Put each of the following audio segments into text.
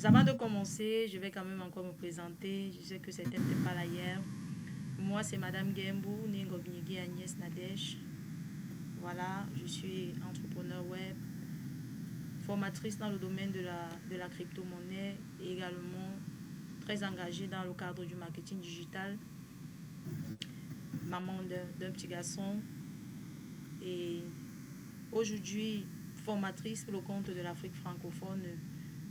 Avant de commencer, je vais quand même encore me présenter. Je sais que c'était peut-être pas là hier. Moi, c'est Madame Gembou, Ningobnigi Agnès Nadège. Voilà, je suis entrepreneur web, formatrice dans le domaine de la crypto-monnaie et également très engagée dans le cadre du marketing digital. Maman d'un petit garçon et aujourd'hui formatrice pour le compte de l'Afrique francophone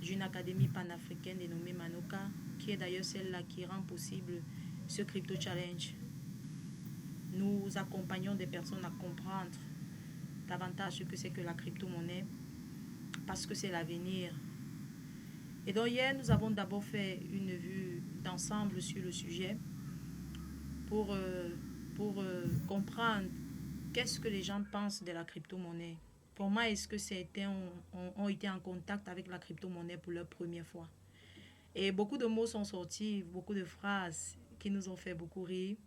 d'une académie panafricaine dénommée Manoka, qui est d'ailleurs celle-là qui rend possible ce crypto challenge. Nous accompagnons des personnes à comprendre davantage ce que c'est que la crypto-monnaie parce que c'est l'avenir. Et donc hier, nous avons d'abord fait une vue d'ensemble sur le sujet pour, euh, pour comprendre qu'est-ce que les gens pensent de la crypto-monnaie. Comment est-ce que certains ont été en contact avec la crypto-monnaie pour leur première fois. Et beaucoup de mots sont sortis, beaucoup de phrases qui nous ont fait beaucoup rire,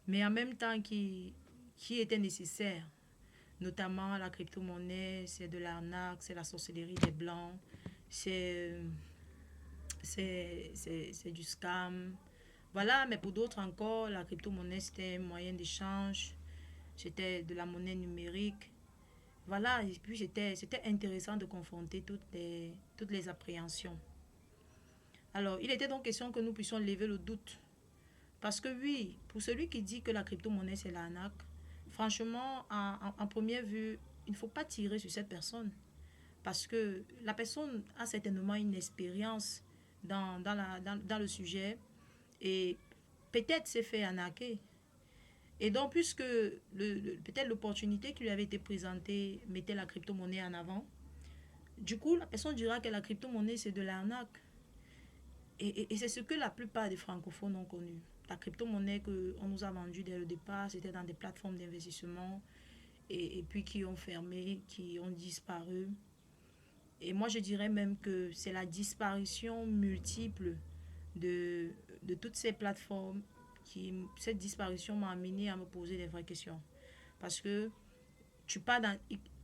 mais en même temps qui étaient nécessaires. Notamment la crypto-monnaie, c'est de l'arnaque, c'est la sorcellerie des blancs, c'est c'est du scam. Voilà, mais pour d'autres encore, la crypto-monnaie, c'était un moyen d'échange, c'était de la monnaie numérique. Voilà, et puis c'était intéressant de confronter toutes les appréhensions. Alors, il était donc question que nous puissions lever le doute. Parce que oui, pour celui qui dit que la crypto-monnaie, c'est l'arnaque, franchement, en première vue, il ne faut pas tirer sur cette personne. Parce que la personne a certainement une expérience dans le sujet et peut-être s'est fait arnaquer. Et donc, puisque peut-être l'opportunité qui lui avait été présentée mettait la crypto-monnaie en avant, du coup, la personne dira que la crypto-monnaie, c'est de l'arnaque. Et c'est ce que la plupart des francophones ont connu. La crypto-monnaie qu'on nous a vendue dès le départ, c'était dans des plateformes d'investissement et puis qui ont fermé, qui ont disparu. Et moi, je dirais même que c'est la disparition multiple de, de toutes ces plateformes cette disparition m'a amené à me poser des vraies questions. Parce que tu pars dans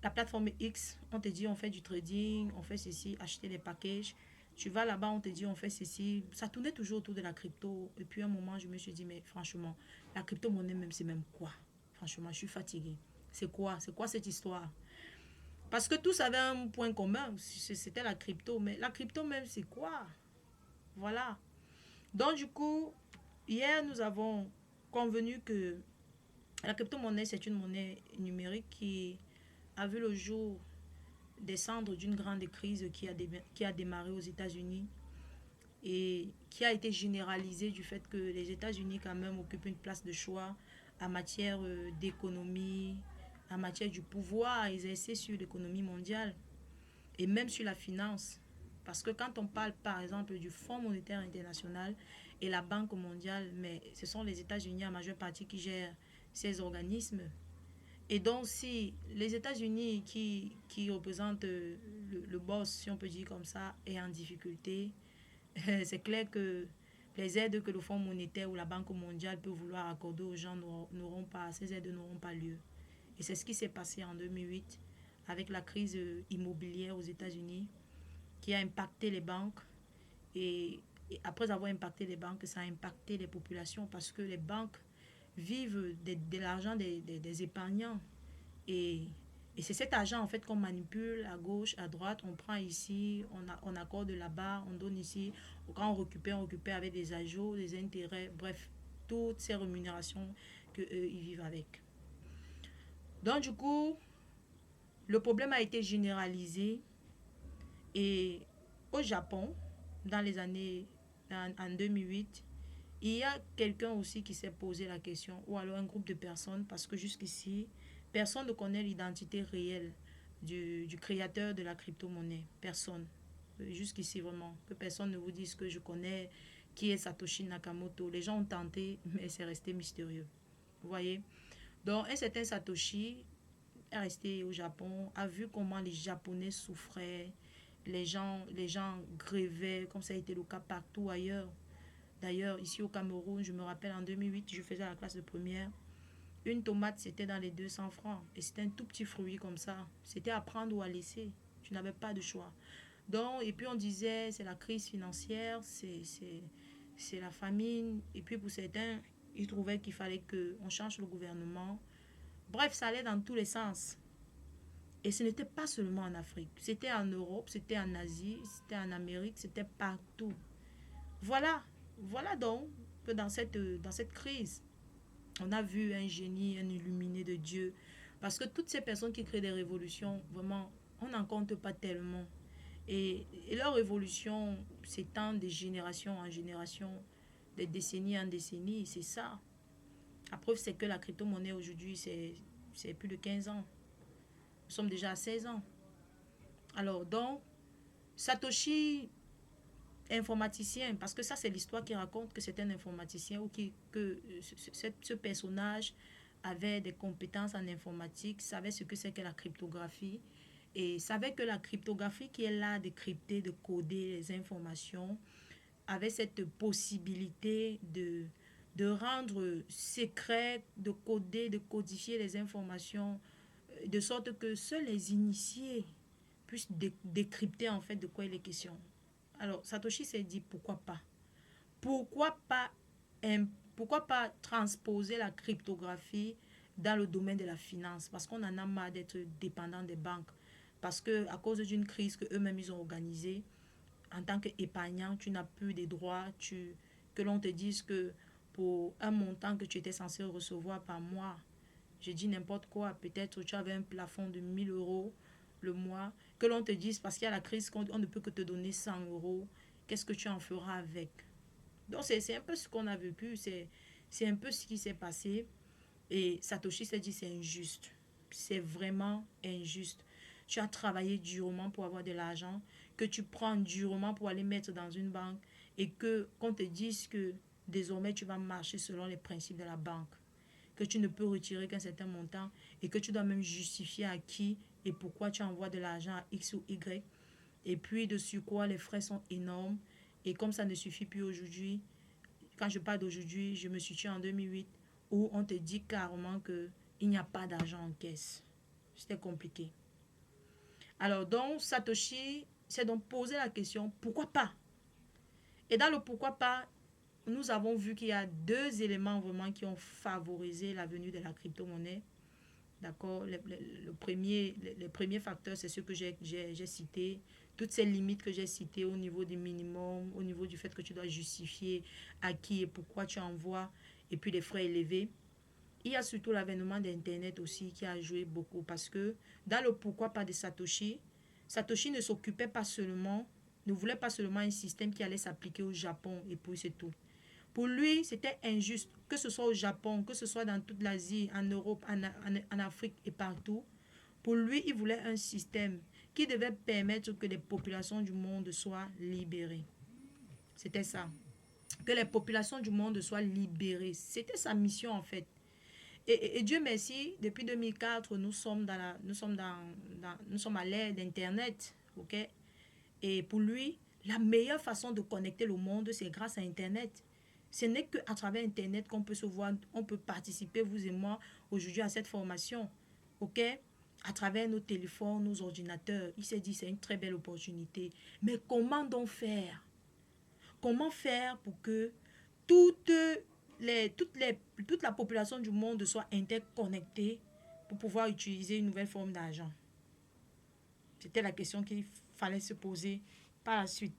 la plateforme X, on te dit on fait du trading, on fait ceci, acheter des packages. Tu vas là-bas, on te dit on fait ceci. Ça tournait toujours autour de la crypto. Et puis à un moment, je me suis dit, mais franchement, la crypto-monnaie même, c'est même quoi? Franchement, je suis fatiguée. C'est quoi? C'est quoi cette histoire? Parce que tous avaient un point commun, c'était la crypto. Mais la crypto même, c'est quoi? Voilà. Donc du coup, hier, nous avons convenu que la crypto-monnaie, c'est une monnaie numérique qui a vu le jour descendre d'une grande crise qui a démarré aux États-Unis et qui a été généralisée du fait que les États-Unis quand même occupent une place de choix en matière d'économie, en matière du pouvoir à exercer sur l'économie mondiale et même sur la finance. Parce que quand on parle par exemple du Fonds monétaire international et la Banque mondiale, mais ce sont les États-Unis en majeure partie qui gèrent ces organismes. Et donc si les États-Unis qui représentent le boss, si on peut dire comme ça, est en difficulté, c'est clair que les aides que le Fonds monétaire ou la Banque mondiale peut vouloir accorder aux gens n'auront pas, ces aides n'auront pas lieu. Et c'est ce qui s'est passé en 2008 avec la crise immobilière aux États-Unis qui a impacté les banques. Et après avoir impacté les banques, ça a impacté les populations parce que les banques vivent de l'argent des épargnants. Et, et c'est cet argent en fait qu'on manipule à gauche, à droite. On prend ici, on accorde là-bas, on donne ici. Quand on récupère avec des ajouts, des intérêts, bref, toutes ces rémunérations qu'eux, ils vivent avec. Donc du coup, le problème a été généralisé et au Japon, dans les années en 2008, il y a quelqu'un aussi qui s'est posé la question, ou alors un groupe de personnes, parce que jusqu'ici, personne ne connaît l'identité réelle du créateur de la crypto-monnaie. Personne. Jusqu'ici, vraiment. Que personne ne vous dise que je connais qui est Satoshi Nakamoto. Les gens ont tenté, mais c'est resté mystérieux. Vous voyez? Donc, un certain Satoshi est resté au Japon, a vu comment les Japonais souffraient, les gens grévaient, comme ça a été le cas partout ailleurs. D'ailleurs, ici au Cameroun, je me rappelle en 2008, je faisais la classe de première. Une tomate, c'était dans les 200 francs. Et c'était un tout petit fruit comme ça. C'était à prendre ou à laisser. Tu n'avais pas de choix. Donc, et puis on disait, c'est la crise financière, c'est la famine. Et puis pour certains, ils trouvaient qu'il fallait qu'on change le gouvernement. Bref, ça allait dans tous les sens. Et ce n'était pas seulement en Afrique. C'était en Europe, c'était en Asie, c'était en Amérique, c'était partout. Voilà. Voilà donc que dans cette crise, on a vu un génie, un illuminé de Dieu. Parce que toutes ces personnes qui créent des révolutions, vraiment, on n'en compte pas tellement. Et leur évolution s'étend de génération en génération, de décennie en décennie, c'est ça. La preuve, c'est que la crypto-monnaie aujourd'hui, c'est plus de 15 ans. Nous sommes déjà à 16 ans. Alors, donc, Satoshi, informaticien, parce que ça, c'est l'histoire qui raconte que c'est un informaticien ou que ce personnage avait des compétences en informatique, savait ce que c'est que la cryptographie et savait que la cryptographie qui est là de crypter, de coder les informations, avait cette possibilité de rendre secret, de coder, de codifier les informations, de sorte que seuls les initiés puissent décrypter en fait de quoi il est question. Alors Satoshi s'est dit pourquoi pas. Pourquoi pas, pourquoi pas transposer la cryptographie dans le domaine de la finance, parce qu'on en a marre d'être dépendant des banques, parce que à cause d'une crise que eux-mêmes ils ont organisée, en tant qu'épargnant, tu n'as plus des droits, que l'on te dise que pour un montant que tu étais censé recevoir par mois, je dis n'importe quoi, peut-être tu avais un plafond de 1 000 € le mois, que l'on te dise parce qu'il y a la crise qu'on ne peut que te donner 100 €, qu'est-ce que tu en feras avec? Donc c'est un peu ce qu'on a vécu, c'est un peu ce qui s'est passé. Et Satoshi s'est dit c'est injuste, c'est vraiment injuste. Tu as travaillé durement pour avoir de l'argent, que tu prends durement pour aller mettre dans une banque et que qu'on te dise que désormais tu vas marcher selon les principes de la banque, que tu ne peux retirer qu'un certain montant et que tu dois même justifier à qui et pourquoi tu envoies de l'argent à X ou Y. Et puis dessus quoi les frais sont énormes. Et comme ça ne suffit plus aujourd'hui, quand je parle d'aujourd'hui, je me situe en 2008 où on te dit carrément qu'il n'y a pas d'argent en caisse. C'était compliqué. Alors donc Satoshi s'est donc posé la question pourquoi pas. Et dans le pourquoi pas, nous avons vu qu'il y a deux éléments vraiment qui ont favorisé la venue de la crypto-monnaie. D'accord. Les premiers facteurs, c'est ce que j'ai cité. Toutes ces limites que j'ai citées au niveau du minimum, au niveau du fait que tu dois justifier à qui et pourquoi tu envoies, et puis les frais élevés. Il y a surtout l'avènement d'Internet aussi qui a joué beaucoup parce que dans le pourquoi pas de Satoshi, Satoshi ne s'occupait pas seulement, ne voulait pas seulement un système qui allait s'appliquer au Japon et puis c'est tout. Pour lui, c'était injuste, que ce soit au Japon, que ce soit dans toute l'Asie, en Europe, en Afrique et partout. Pour lui, il voulait un système qui devait permettre que les populations du monde soient libérées. C'était ça. Que les populations du monde soient libérées. C'était sa mission en fait. Et Dieu merci, depuis 2004, nous sommes nous sommes à l'ère d'Internet, ok? Et pour lui, la meilleure façon de connecter le monde, c'est grâce à Internet. Ce n'est qu'à travers Internet qu'on peut se voir, on peut participer, vous et moi, aujourd'hui à cette formation, ok? À travers nos téléphones, nos ordinateurs. Il s'est dit, c'est une très belle opportunité. Mais comment donc faire? Comment faire pour que toutes toute la population du monde soit interconnectée pour pouvoir utiliser une nouvelle forme d'argent? C'était la question qu'il fallait se poser par la suite.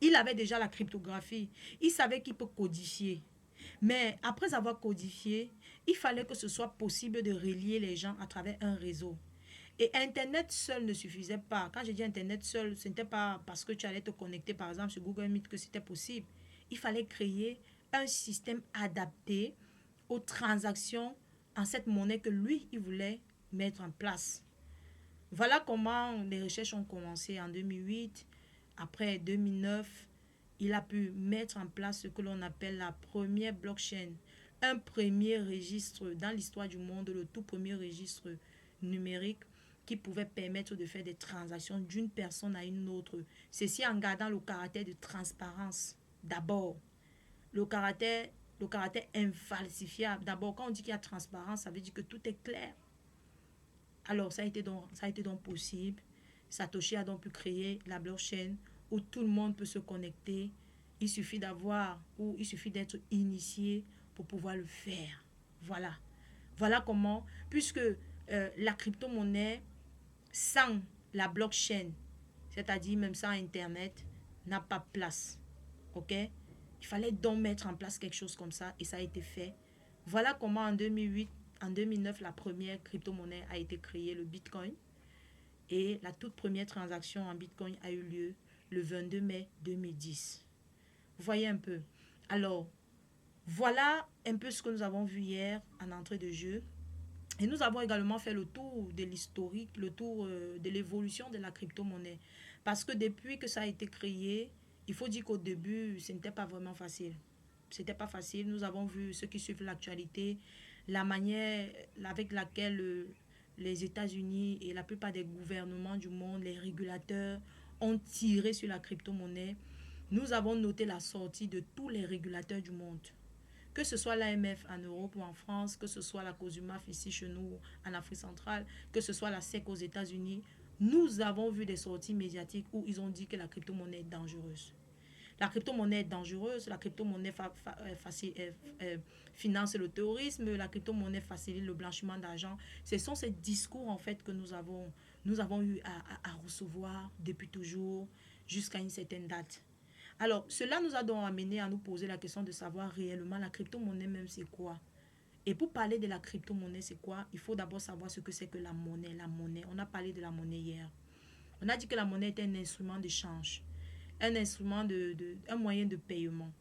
Il avait déjà la cryptographie. Il savait qu'il peut codifier. Mais après avoir codifié, il fallait que ce soit possible de relier les gens à travers un réseau. Et Internet seul ne suffisait pas. Quand je dis Internet seul, ce n'était pas parce que tu allais te connecter, par exemple, sur Google Meet que c'était possible. Il fallait créer un système adapté aux transactions en cette monnaie que lui, il voulait mettre en place. Voilà comment les recherches ont commencé en 2008. Après 2009, il a pu mettre en place ce que l'on appelle la première blockchain, un premier registre dans l'histoire du monde, le tout premier registre numérique qui pouvait permettre de faire des transactions d'une personne à une autre. Ceci en gardant le caractère de transparence. D'abord, le caractère, le caractère infalsifiable. D'abord, quand on dit qu'il y a transparence, ça veut dire que tout est clair. Alors, ça a été donc possible. Satoshi a donc pu créer la blockchain où tout le monde peut se connecter. Il suffit d'avoir, ou il suffit d'être initié pour pouvoir le faire. Voilà. Voilà comment, puisque la crypto-monnaie, sans la blockchain, c'est-à-dire même sans Internet, n'a pas place. OK? Il fallait donc mettre en place quelque chose comme ça et ça a été fait. Voilà comment en 2008, en 2009, la première crypto-monnaie a été créée, le Bitcoin. Et la toute première transaction en Bitcoin a eu lieu le 22 mai 2010. Vous voyez un peu. Alors, voilà un peu ce que nous avons vu hier en entrée de jeu. Et nous avons également fait le tour de l'historique, le tour de l'évolution de la crypto-monnaie. Parce que depuis que ça a été créé, il faut dire qu'au début, ce n'était pas vraiment facile. C'était pas facile. Nous avons vu ceux qui suivent l'actualité, la manière avec laquelle les États-Unis et la plupart des gouvernements du monde, les régulateurs, ont tiré sur la crypto-monnaie. Nous avons noté la sortie de tous les régulateurs du monde. Que ce soit l'AMF en Europe ou en France, que ce soit la COSUMAF ici chez nous en Afrique centrale, que ce soit la SEC aux États-Unis, nous avons vu des sorties médiatiques où ils ont dit que la crypto-monnaie est dangereuse. La crypto-monnaie est dangereuse, la crypto-monnaie finance le terrorisme, la crypto-monnaie facilite le blanchiment d'argent. Ce sont ces discours en fait que nous avons eu à recevoir depuis toujours jusqu'à une certaine date. Alors, cela nous a donc amené à nous poser la question de savoir réellement la crypto-monnaie même c'est quoi. Et pour parler de la crypto-monnaie c'est quoi, il faut d'abord savoir ce que c'est que la monnaie. La monnaie, on a parlé de la monnaie hier. On a dit que la monnaie est un instrument d'échange, un instrument un moyen de paiement.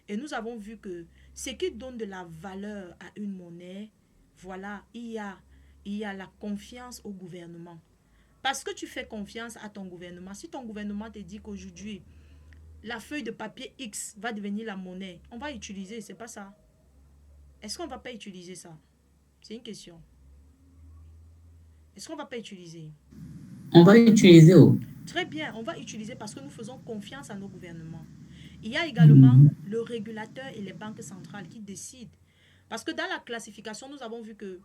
Et nous avons vu que ce qui donne de la valeur à une monnaie, voilà, il y a la confiance au gouvernement. Parce que tu fais confiance à ton gouvernement. Si ton gouvernement te dit qu'aujourd'hui, la feuille de papier X va devenir la monnaie, on va utiliser, c'est pas ça. Est-ce qu'on va pas utiliser ça? C'est une question. Est-ce qu'on va pas utiliser? On va utiliser. Oh. Très bien, on va utiliser parce que nous faisons confiance à nos gouvernements. Il y a également le régulateur et les banques centrales qui décident. Parce que dans la classification, nous avons vu que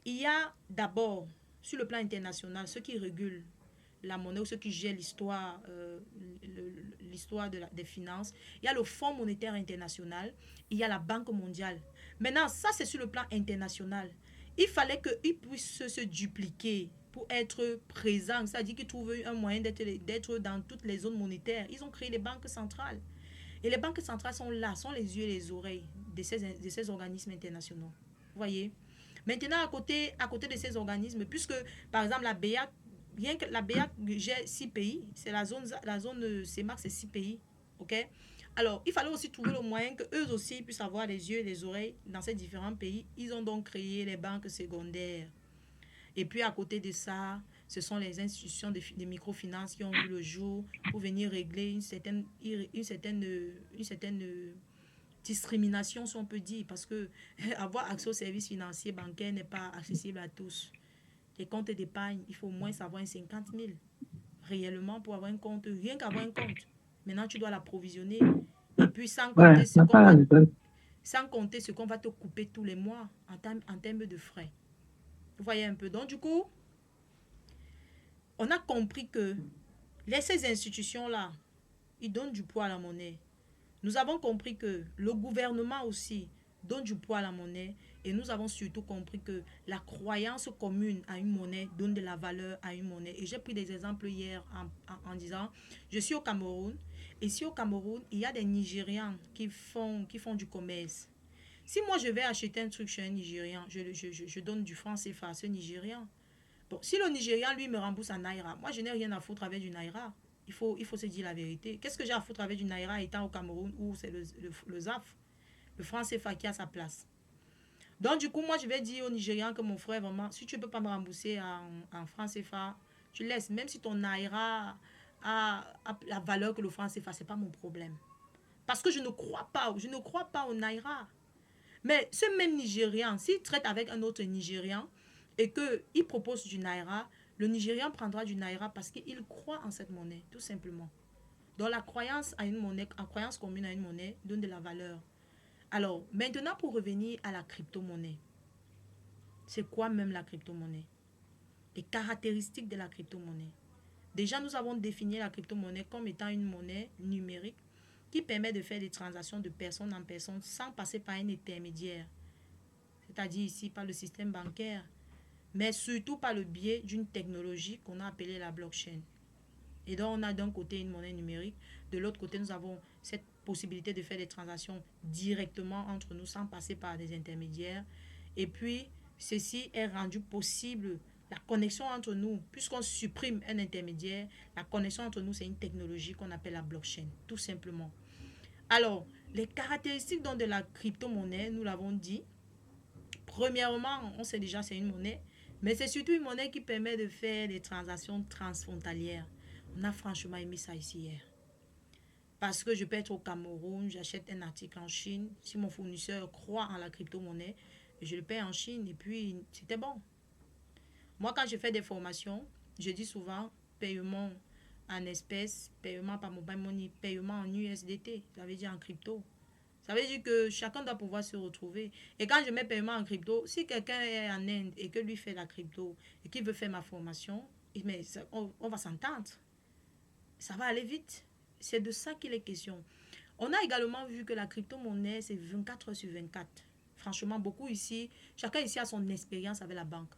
il y a d'abord, sur le plan international, ceux qui régulent la monnaie ou ceux qui gèrent l'histoire des finances. Il y a le Fonds monétaire international, il y a la Banque mondiale. Maintenant, ça c'est sur le plan international. Il fallait qu'ils puissent se dupliquer pour être présents, c'est-à-dire qu'ils trouvent un moyen d'être dans toutes les zones monétaires. Ils ont créé les banques centrales. Et les banques centrales sont là, sont les yeux et les oreilles de ces organismes internationaux. Vous voyez? Maintenant, à côté de ces organismes, puisque, par exemple, la BEAC, bien que la BEAC gère 6 pays, c'est la zone CEMAC, c'est 6 pays. OK? Alors, il fallait aussi trouver le moyen qu'eux aussi puissent avoir les yeux et les oreilles dans ces différents pays. Ils ont donc créé les banques secondaires. Et puis, à côté de ça, ce sont les institutions de microfinance qui ont vu le jour pour venir régler une certaine discrimination, si on peut dire, parce que avoir accès aux services financiers bancaires n'est pas accessible à tous. Les comptes d'épargne, il faut au moins savoir 50 000 réellement pour avoir un compte, rien qu'avoir un compte. Maintenant, tu dois l'approvisionner. Et puis, Ouais, n'a pas la raison. sans compter ce qu'on va te couper tous les mois en termes de frais. Vous voyez un peu. Donc, du coup, on a compris que ces institutions-là, ils donnent du poids à la monnaie. Nous avons compris que le gouvernement aussi donne du poids à la monnaie et nous avons surtout compris que la croyance commune à une monnaie donne de la valeur à une monnaie. Et j'ai pris des exemples hier en disant, je suis au Cameroun. Et ici au Cameroun, il y a des Nigérians qui font du commerce. Si moi je vais acheter un truc chez un Nigérian, je donne du franc CFA à ce Nigérian. Bon, si le Nigérian, lui, me rembourse en Naira, moi, je n'ai rien à foutre avec du Naira. Il faut se dire la vérité. Qu'est-ce que j'ai à foutre avec du Naira étant au Cameroun où c'est le ZAF, le franc CFA qui a sa place. Donc, du coup, moi, je vais dire au Nigérian que mon frère, vraiment, si tu ne peux pas me rembourser en franc CFA, tu laisses. Même si ton Naira a la valeur que le franc CFA, ce n'est pas mon problème. Parce que je ne crois pas au Naira. Mais ce même Nigérian, s'il traite avec un autre Nigérian et qu'il propose du Naira, le Nigérian prendra du Naira parce qu'il croit en cette monnaie, tout simplement. Donc la croyance à une monnaie, la croyance commune à une monnaie donne de la valeur. Alors, maintenant pour revenir à la crypto-monnaie. C'est quoi même la crypto-monnaie? Les caractéristiques de la crypto-monnaie. Déjà, nous avons défini la crypto-monnaie comme étant une monnaie numérique qui permet de faire des transactions de personne en personne sans passer par un intermédiaire, c'est-à-dire ici par le système bancaire, mais surtout par le biais d'une technologie qu'on a appelée la blockchain. Et donc, on a d'un côté une monnaie numérique, de l'autre côté, nous avons cette possibilité de faire des transactions directement entre nous sans passer par des intermédiaires. Et puis, ceci est rendu possible, la connexion entre nous, puisqu'on supprime un intermédiaire, la connexion entre nous, c'est une technologie qu'on appelle la blockchain, tout simplement. Alors, les caractéristiques donc de la crypto-monnaie, nous l'avons dit. Premièrement, on sait déjà c'est une monnaie, mais c'est surtout une monnaie qui permet de faire des transactions transfrontalières. On a franchement aimé ça ici hier. Parce que je peux être au Cameroun, j'achète un article en Chine. Si mon fournisseur croit en la crypto-monnaie, je le paye en Chine et puis c'était bon. Moi, quand je fais des formations, je dis souvent paiement en espèces, paiement par mobile money, paiement en USDT, ça veut dire en crypto. Ça veut dire que chacun doit pouvoir se retrouver. Et quand je mets paiement en crypto, si quelqu'un est en Inde et que lui fait la crypto et qu'il veut faire ma formation, mais on va s'entendre. Ça va aller vite. C'est de ça qu'il est question. On a également vu que la crypto-monnaie, c'est 24 heures sur 24. Franchement, beaucoup ici, chacun ici a son expérience avec la banque.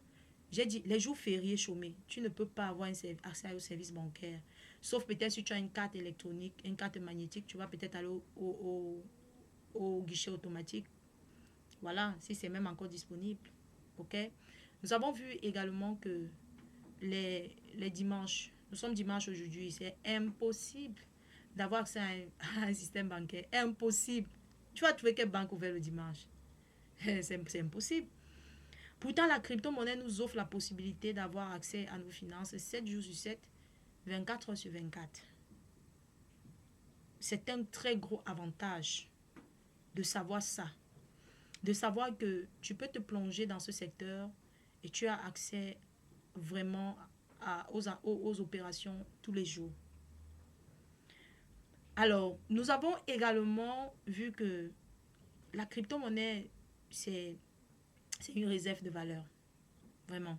J'ai dit, les jours fériés chômés, tu ne peux pas avoir accès au service bancaire. Sauf peut-être si tu as une carte électronique, une carte magnétique, tu vas peut-être aller au guichet automatique. Voilà, si c'est même encore disponible. OK? Nous avons vu également que les dimanches, nous sommes dimanche aujourd'hui, c'est impossible d'avoir accès à un système bancaire. Impossible. Tu vas trouver quelle banque ouverte le dimanche. C'est impossible. Pourtant, la crypto-monnaie nous offre la possibilité d'avoir accès à nos finances 7 jours sur 7, 24 heures sur 24. C'est un très gros avantage de savoir ça. De savoir que tu peux te plonger dans ce secteur et tu as accès vraiment aux opérations tous les jours. Alors, nous avons également vu que la crypto-monnaie, c'est une réserve de valeur. Vraiment.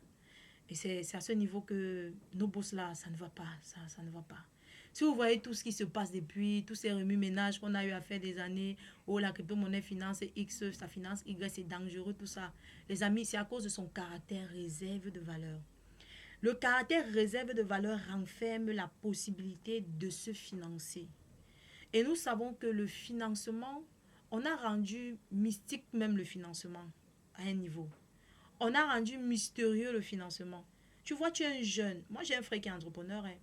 Et c'est à ce niveau que nos bourses là, ça ne va pas. Ça ne va pas. Si vous voyez tout ce qui se passe depuis, tous ces remue-ménages qu'on a eu à faire des années, oh la crypto-monnaie finance X, ça finance Y, c'est dangereux, tout ça. Les amis, c'est à cause de son caractère réserve de valeur. Le caractère réserve de valeur renferme la possibilité de se financer. Et nous savons que le financement, on a rendu mystique même le financement à un niveau. On a rendu mystérieux le financement. Tu vois, tu es un jeune. Moi, j'ai un frère qui est entrepreneur. Hein,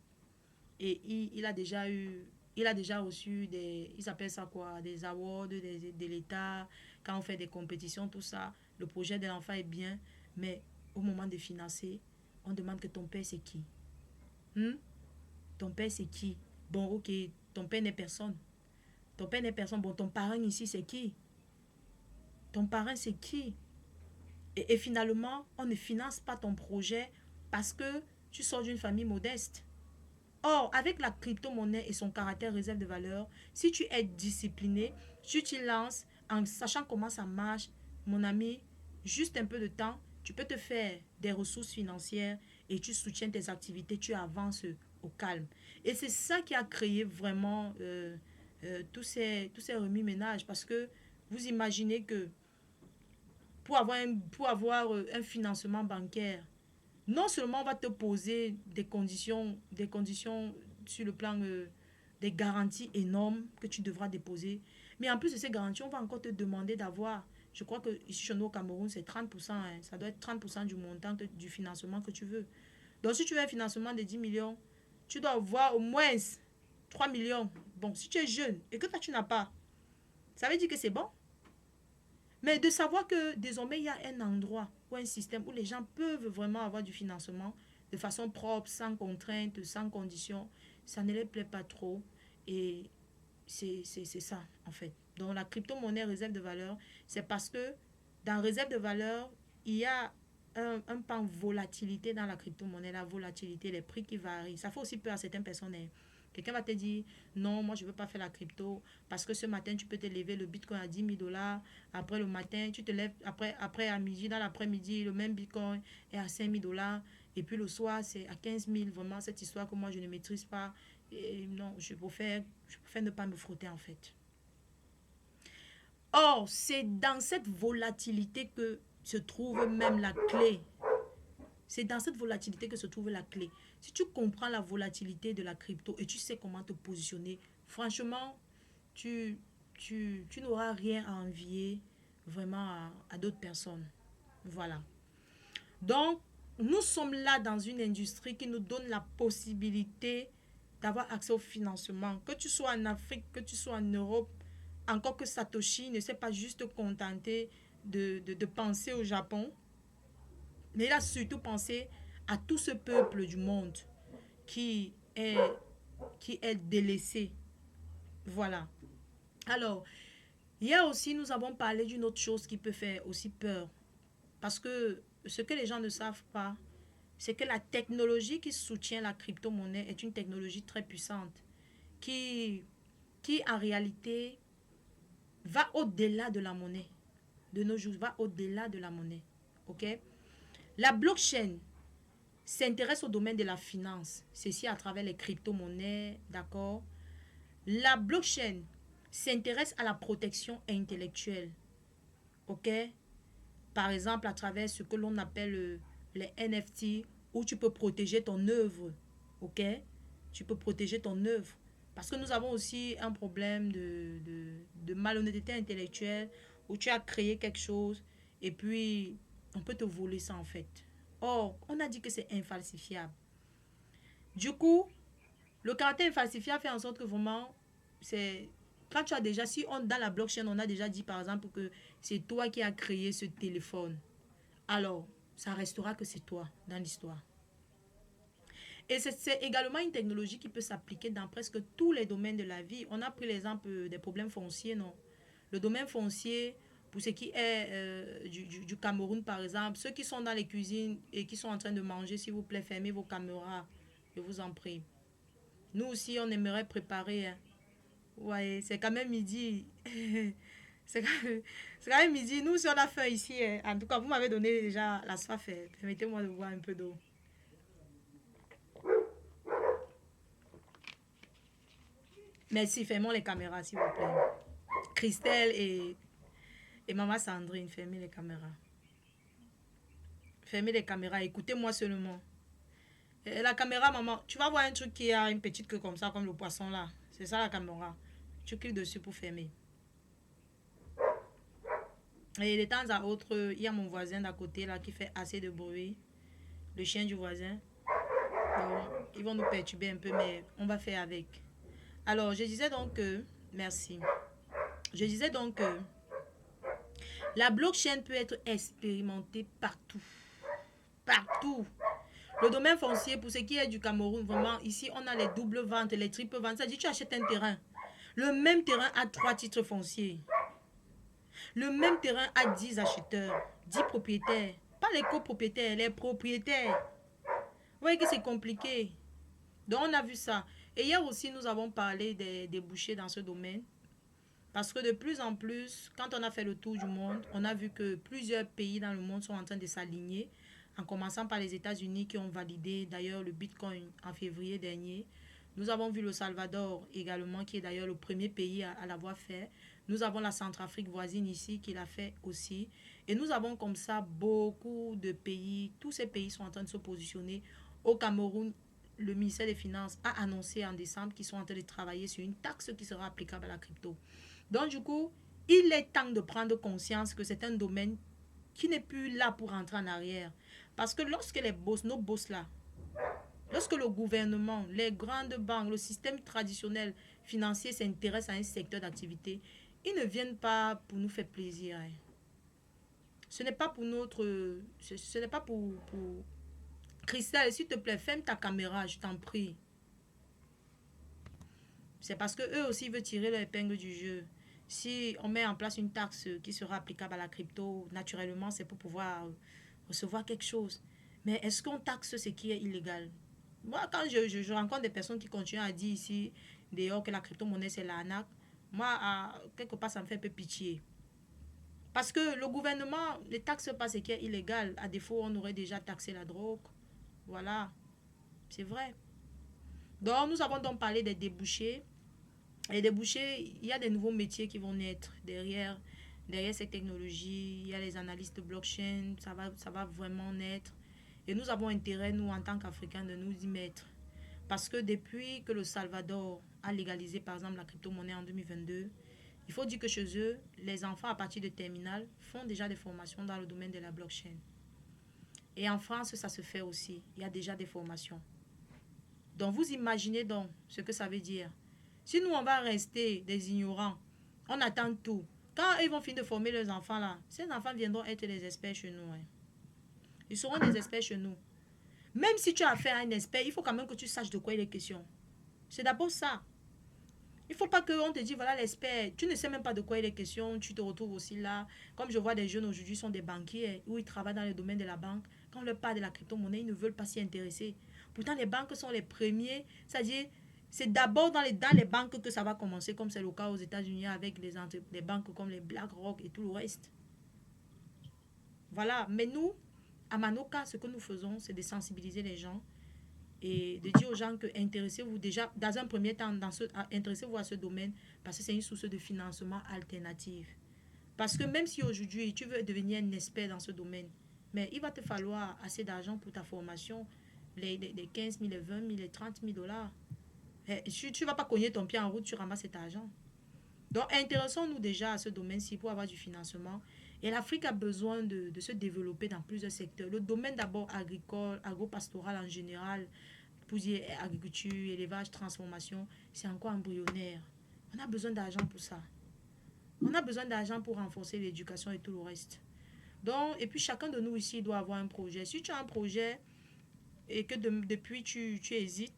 et il a déjà eu... Il a déjà reçu des... Ils appellent ça quoi? Des awards de l'État. Quand on fait des compétitions, tout ça. Le projet de l'enfant est bien. Mais au moment de financer, on demande que ton père, c'est qui? Ton père, c'est qui? Bon, ok, ton père n'est personne. Ton père n'est personne. Bon, ton parent ici, c'est qui? Ton parent, c'est qui? Et finalement, on ne finance pas ton projet parce que tu sors d'une famille modeste. Or, avec la crypto-monnaie et son caractère réserve de valeur, si tu es discipliné, tu t'y lances en sachant comment ça marche, mon ami, juste un peu de temps, tu peux te faire des ressources financières et tu soutiens tes activités, tu avances au calme. Et c'est ça qui a créé vraiment tous ces remue-ménages parce que vous imaginez que pour avoir un financement bancaire, non seulement on va te poser des conditions sur le plan des garanties énormes que tu devras déposer, mais en plus de ces garanties, on va encore te demander d'avoir, je crois que ici chez nous au Cameroun, c'est 30%, hein, ça doit être 30% du montant du financement que tu veux. Donc si tu veux un financement de 10 millions, tu dois avoir au moins 3 millions. Bon, si tu es jeune et que toi tu n'as pas, ça veut dire que c'est bon. Mais de savoir que désormais, il y a un endroit ou un système où les gens peuvent vraiment avoir du financement de façon propre, sans contrainte, sans condition, ça ne les plaît pas trop. Et c'est ça, en fait. Donc, la crypto-monnaie réserve de valeur, c'est parce que dans réserve de valeur, il y a un pan volatilité dans la crypto-monnaie, la volatilité, les prix qui varient. Ça fait aussi peur à certaines personnes. Hein. Quelqu'un va te dire, non, moi je ne veux pas faire la crypto parce que ce matin tu peux te lever le bitcoin à 10 000 $. Après le matin, tu te lèves, après à midi, dans l'après-midi, le même bitcoin est à 5 000 $. Et puis le soir, c'est à 15 000. Vraiment, cette histoire que moi, je ne maîtrise pas. Et non, je préfère ne pas me frotter en fait. Or, c'est dans cette volatilité que se trouve même la clé. C'est dans cette volatilité que se trouve la clé. Si tu comprends la volatilité de la crypto et tu sais comment te positionner, franchement, tu n'auras rien à envier vraiment à d'autres personnes. Voilà. Donc, nous sommes là dans une industrie qui nous donne la possibilité d'avoir accès au financement. Que tu sois en Afrique, que tu sois en Europe, encore que Satoshi ne s'est pas juste contenté de penser au Japon, mais il a surtout pensé à tout ce peuple du monde qui est, qui est délaissé. Voilà. Alors, hier aussi, nous avons parlé d'une autre chose qui peut faire aussi peur. Parce que ce que les gens ne savent pas, c'est que la technologie qui soutient la crypto-monnaie est une technologie très puissante qui en réalité va au-delà de la monnaie. De nos jours, va au-delà de la monnaie. OK? La blockchain s'intéresse au domaine de la finance, ceci à travers les crypto-monnaies, d'accord? La blockchain s'intéresse à la protection intellectuelle, ok? Par exemple, à travers ce que l'on appelle les NFT, où tu peux protéger ton œuvre, ok? Tu peux protéger ton œuvre. Parce que nous avons aussi un problème de malhonnêteté intellectuelle, où tu as créé quelque chose, et puis on peut te voler ça en fait. Or, on a dit que c'est infalsifiable. Du coup, le caractère infalsifiable fait en sorte que vraiment, c'est quand tu as déjà, si on dans la blockchain, on a déjà dit par exemple que c'est toi qui as créé ce téléphone, alors ça restera que c'est toi dans l'histoire. Et c'est également une technologie qui peut s'appliquer dans presque tous les domaines de la vie. On a pris l'exemple des problèmes fonciers, non? Le domaine foncier, pour ce qui est du Cameroun, par exemple, ceux qui sont dans les cuisines et qui sont en train de manger, s'il vous plaît, fermez vos caméras, je vous en prie. Nous aussi, on aimerait préparer. Hein. Ouais, c'est quand même midi. C'est quand même midi. Nous, si on a faim ici, hein. En tout cas, vous m'avez donné déjà la soif. Hein. Permettez-moi de boire un peu d'eau. Merci, fermons les caméras, s'il vous plaît. Christelle et maman Sandrine, fermez les caméras. Fermez les caméras, écoutez-moi seulement. Et la caméra, maman, tu vas voir un truc qui a une petite queue comme ça, comme le poisson là. C'est ça la caméra. Tu cliques dessus pour fermer. Et de temps à autre, il y a mon voisin d'à côté là qui fait assez de bruit. Le chien du voisin. Bon, ils vont nous perturber un peu, mais on va faire avec. Alors, je disais donc que... Merci. Je disais donc que la blockchain peut être expérimentée partout. Partout. Le domaine foncier, pour ce qui est du Cameroun, vraiment, ici, on a les doubles ventes, les triples ventes. Ça dit, tu achètes un terrain. Le même terrain a 3 titres fonciers. Le même terrain a 10 acheteurs, 10 propriétaires. Pas les copropriétaires, les propriétaires. Vous voyez que c'est compliqué. Donc, on a vu ça. Et hier aussi, nous avons parlé des débouchés dans ce domaine. Parce que de plus en plus, quand on a fait le tour du monde, on a vu que plusieurs pays dans le monde sont en train de s'aligner, en commençant par les États-Unis qui ont validé d'ailleurs le Bitcoin en février dernier. Nous avons vu le Salvador également, qui est d'ailleurs le premier pays à l'avoir fait. Nous avons la Centrafrique voisine ici qui l'a fait aussi. Et nous avons comme ça beaucoup de pays. Tous ces pays sont en train de se positionner. Au Cameroun, le ministère des Finances a annoncé en décembre qu'ils sont en train de travailler sur une taxe qui sera applicable à la crypto. Donc du coup, il est temps de prendre conscience que c'est un domaine qui n'est plus là pour rentrer en arrière. Parce que lorsque les boss, nos boss là, lorsque le gouvernement, les grandes banques, le système traditionnel financier s'intéressent à un secteur d'activité, ils ne viennent pas pour nous faire plaisir. Hein. Ce n'est pas pour notre... Ce n'est pas pour... Christelle, s'il te plaît, ferme ta caméra, je t'en prie. C'est parce que eux aussi veulent tirer leur épingle du jeu. Si on met en place une taxe qui sera applicable à la crypto, naturellement, c'est pour pouvoir recevoir quelque chose. Mais est-ce qu'on taxe ce qui est illégal? Moi, quand je rencontre des personnes qui continuent à dire ici, dehors, que la crypto-monnaie, c'est l'arnaque, moi, quelque part, ça me fait un peu pitié. Parce que le gouvernement ne taxe pas ce qui est illégal. À défaut, on aurait déjà taxé la drogue. Voilà, c'est vrai. Donc, nous avons donc parlé des débouchés. Les débouchés, il y a des nouveaux métiers qui vont naître derrière cette technologie. Il y a les analystes de blockchain, ça va vraiment naître. Et nous avons intérêt, nous, en tant qu'Africains, de nous y mettre. Parce que depuis que le Salvador a légalisé, par exemple, la crypto-monnaie en 2022, il faut dire que chez eux, les enfants à partir de terminale font déjà des formations dans le domaine de la blockchain. Et en France, ça se fait aussi. Il y a déjà des formations. Donc, vous imaginez donc ce que ça veut dire. Si nous, on va rester des ignorants, on attend tout. Quand ils vont finir de former leurs enfants là, ces enfants viendront être des experts chez nous. Ils seront des experts chez nous. Même si tu as affaire à un expert, il faut quand même que tu saches de quoi il est question. C'est d'abord ça. Il ne faut pas qu'on te dise, voilà l'expert, tu ne sais même pas de quoi il est question, tu te retrouves aussi là. Comme je vois des jeunes aujourd'hui, sont des banquiers, où ils travaillent dans le domaine de la banque. Quand on leur parle de la crypto-monnaie, ils ne veulent pas s'y intéresser. Pourtant, les banques sont les premiers, c'est-à-dire, c'est d'abord dans les banques que ça va commencer, comme c'est le cas aux États-Unis avec les banques comme les BlackRock et tout le reste. Voilà, mais nous, à Manoka, ce que nous faisons, c'est de sensibiliser les gens et de dire aux gens que intéressez-vous déjà, dans un premier temps, intéressez-vous à ce domaine parce que c'est une source de financement alternative. Parce que même si aujourd'hui, tu veux devenir un expert dans ce domaine, mais il va te falloir assez d'argent pour ta formation, les 15 000, les 20 000, les 30 000 dollars. Et tu ne vas pas cogner ton pied en route, tu ramasses cet argent. Donc, intéressons-nous déjà à ce domaine-ci pour avoir du financement. Et l'Afrique a besoin de se développer dans plusieurs secteurs. Le domaine d'abord agricole, agro-pastoral en général, pour dire agriculture, élevage, transformation, c'est encore embryonnaire. On a besoin d'argent pour ça. On a besoin d'argent pour renforcer l'éducation et tout le reste. Donc, et puis chacun de nous ici doit avoir un projet. Si tu as un projet et que depuis tu hésites,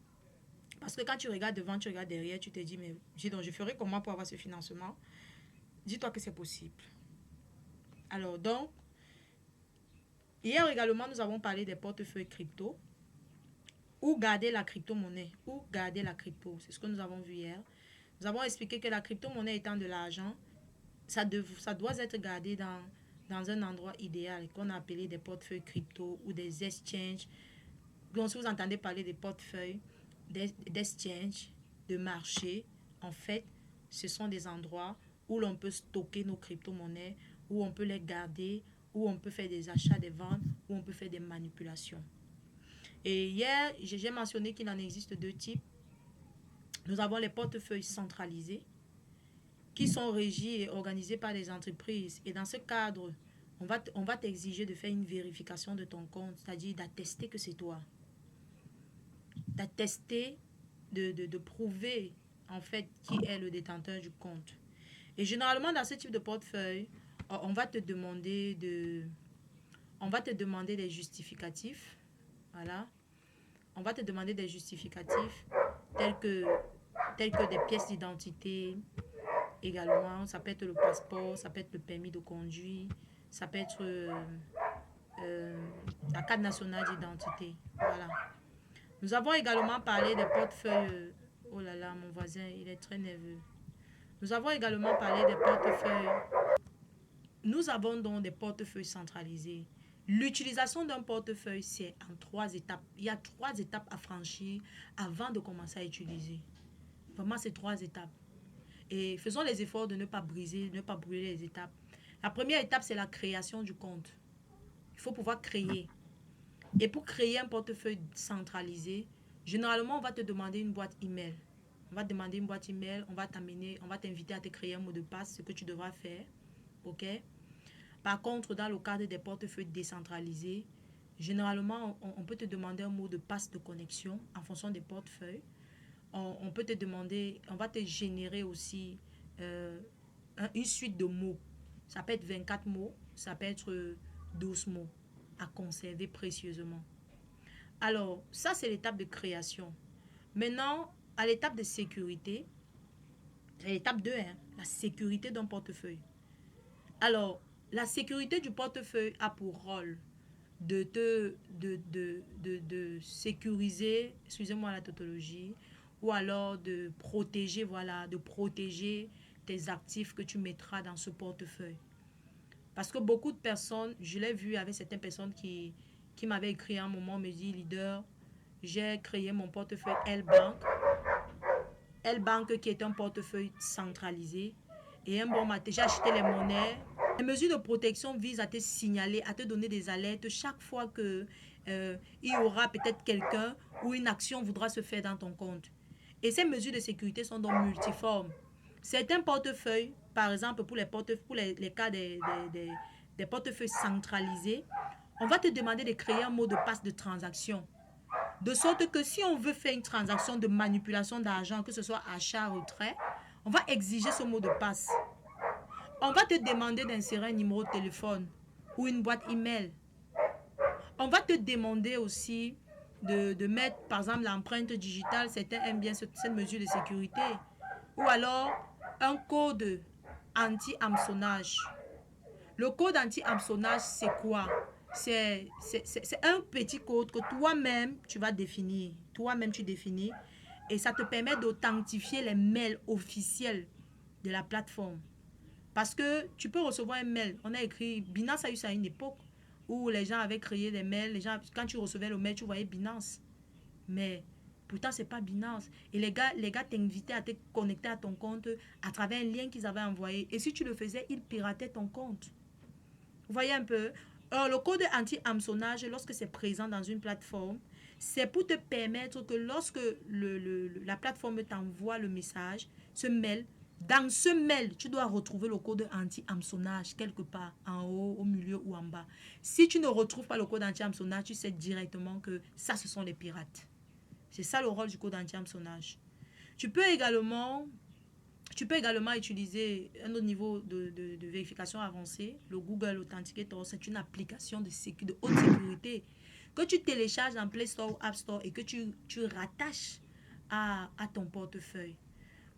parce que quand tu regardes devant, tu regardes derrière, tu te dis, mais donc, je ferai comment pour avoir ce financement? Dis-toi que c'est possible. Alors, donc, hier également, nous avons parlé des portefeuilles crypto. Où garder la crypto-monnaie? Où garder la crypto? C'est ce que nous avons vu hier. Nous avons expliqué que la crypto-monnaie étant de l'argent, ça doit être gardé dans un endroit idéal qu'on a appelé des portefeuilles crypto ou des exchanges. Donc, si vous entendez parler des portefeuilles, d'exchange, de marché, en fait, ce sont des endroits où l'on peut stocker nos crypto-monnaies, où on peut les garder, où on peut faire des achats, des ventes, où on peut faire des manipulations. Et hier, j'ai mentionné qu'il en existe deux types. Nous avons les portefeuilles centralisés qui sont régis et organisés par les entreprises. Et dans ce cadre, on va t'exiger de faire une vérification de ton compte, c'est-à-dire d'attester que c'est toi. D'attester, de prouver en fait qui est le détenteur du compte. Et généralement, dans ce type de portefeuille, on va te demander des justificatifs. Voilà. On va te demander des justificatifs tels que, tels que des pièces d'identité également. Ça peut être le passeport, ça peut être le permis de conduire, ça peut être la carte nationale d'identité. Voilà. Nous avons également parlé des portefeuilles. Oh là là, mon voisin, il est très nerveux. Nous avons également parlé des portefeuilles. Nous avons donc des portefeuilles centralisés. L'utilisation d'un portefeuille, c'est en 3 étapes. Il y a 3 étapes à franchir avant de commencer à utiliser. Vraiment, c'est 3 étapes. Et faisons les efforts de ne pas briser, de ne pas brûler les étapes. La première étape, c'est la création du compte. Il faut pouvoir créer. Et pour créer un portefeuille centralisé, généralement, on va te demander une boîte email. On va te demander une boîte email, on va t'inviter à te créer un mot de passe, ce que tu devras faire. OK? Par contre, dans le cadre des portefeuilles décentralisés, généralement, on peut te demander un mot de passe de connexion en fonction des portefeuilles. On peut te demander, on va te générer aussi une suite de mots. Ça peut être 24 mots, ça peut être 12 mots à conserver précieusement. Alors, ça, c'est l'étape de création. Maintenant, à l'étape de sécurité, c'est l'étape 2, hein, la sécurité d'un portefeuille. Alors, la sécurité du portefeuille a pour rôle de sécuriser, excusez-moi la tautologie, ou alors de protéger, voilà, de protéger tes actifs que tu mettras dans ce portefeuille. Parce que beaucoup de personnes, je l'ai vu avec certaines personnes qui m'avait écrit à un moment, me dit, leader, j'ai créé mon portefeuille L-Bank. L-Bank qui est un portefeuille centralisé. Et un bon matin, j'ai acheté les monnaies. Les mesures de protection visent à te signaler, à te donner des alertes chaque fois que il y aura peut-être quelqu'un ou une action voudra se faire dans ton compte. Et ces mesures de sécurité sont donc multiformes. Certains portefeuilles, par exemple pour les cas des portefeuilles centralisés, on va te demander de créer un mot de passe de transaction. De sorte que si on veut faire une transaction de manipulation d'argent, que ce soit achat, retrait, on va exiger ce mot de passe. On va te demander d'insérer un numéro de téléphone ou une boîte email. On va te demander aussi de mettre, par exemple, l'empreinte digitale. Certains aiment bien cette mesure de sécurité. Ou alors, un code anti-hameçonnage. Le code anti-hameçonnage, c'est quoi? C'est un petit code que toi-même, tu vas définir. Toi-même, tu définis. Et ça te permet d'authentifier les mails officiels de la plateforme. Parce que tu peux recevoir un mail. On a écrit, Binance a eu ça à une époque où les gens avaient créé des mails. Les gens, quand tu recevais le mail, tu voyais Binance. Mais pourtant, ce n'est pas Binance. Et les gars t'invitaient à te connecter à ton compte à travers un lien qu'ils avaient envoyé. Et si tu le faisais, ils pirataient ton compte. Vous voyez un peu? Alors, le code anti-hameçonnage, lorsque c'est présent dans une plateforme, c'est pour te permettre que lorsque la plateforme t'envoie le message, ce mail, dans ce mail, tu dois retrouver le code anti-hameçonnage quelque part, en haut, au milieu ou en bas. Si tu ne retrouves pas le code anti-hameçonnage, tu sais directement que ça, ce sont les pirates. C'est ça le rôle du code anti-hameçonnage. Tu peux également utiliser un autre niveau de vérification avancée. Le Google Authenticator, c'est une application de haute sécurité que tu télécharges dans Play Store ou App Store et que tu rattaches à ton portefeuille.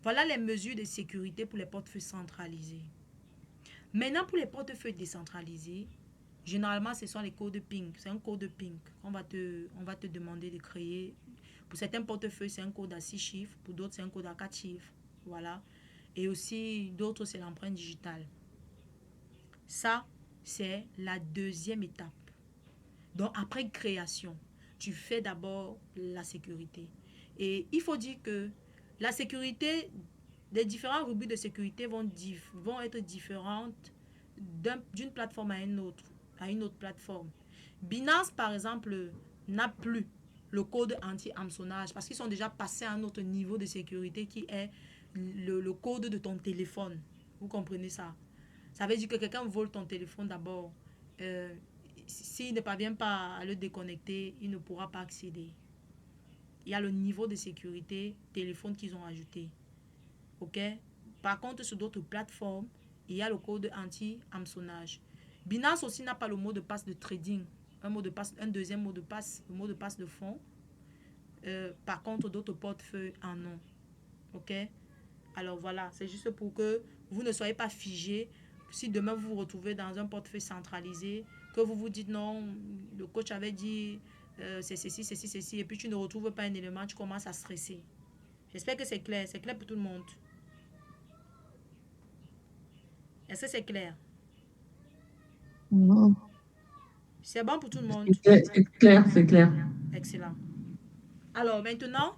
Voilà les mesures de sécurité pour les portefeuilles centralisés. Maintenant, pour les portefeuilles décentralisés, généralement, ce sont les codes PIN. C'est un code PIN qu'on va te demander de créer. Pour certains portefeuilles, c'est un code à 6 chiffres. Pour d'autres, c'est un code à 4 chiffres. Voilà. Et aussi, d'autres, c'est l'empreinte digitale. Ça, c'est la deuxième étape. Donc, après création, tu fais d'abord la sécurité. Et il faut dire que la sécurité, les différents rubriques de sécurité vont être différentes d'une plateforme à une autre plateforme. Binance, par exemple, n'a plus le code anti-hameçonnage parce qu'ils sont déjà passés à un autre niveau de sécurité qui est le code de ton téléphone. Vous comprenez ça? Ça veut dire que quelqu'un vole ton téléphone d'abord. S'il ne parvient pas à le déconnecter, il ne pourra pas accéder. Il y a le niveau de sécurité téléphone qu'ils ont ajouté. Ok? Par contre, sur d'autres plateformes, il y a le code anti-hameçonnage. Binance aussi n'a pas le mot de passe de trading. Un deuxième mot de passe, le mot de passe de fonds. Par contre, d'autres portefeuilles en ont. Ok? Alors voilà, c'est juste pour que vous ne soyez pas figé. Si demain vous vous retrouvez dans un portefeuille centralisé, que vous vous dites non, le coach avait dit c'est ceci, et puis tu ne retrouves pas un élément, tu commences à stresser. J'espère que c'est clair pour tout le monde. Est-ce que c'est clair? Non. C'est bon pour tout le monde? C'est clair. Excellent. Alors maintenant,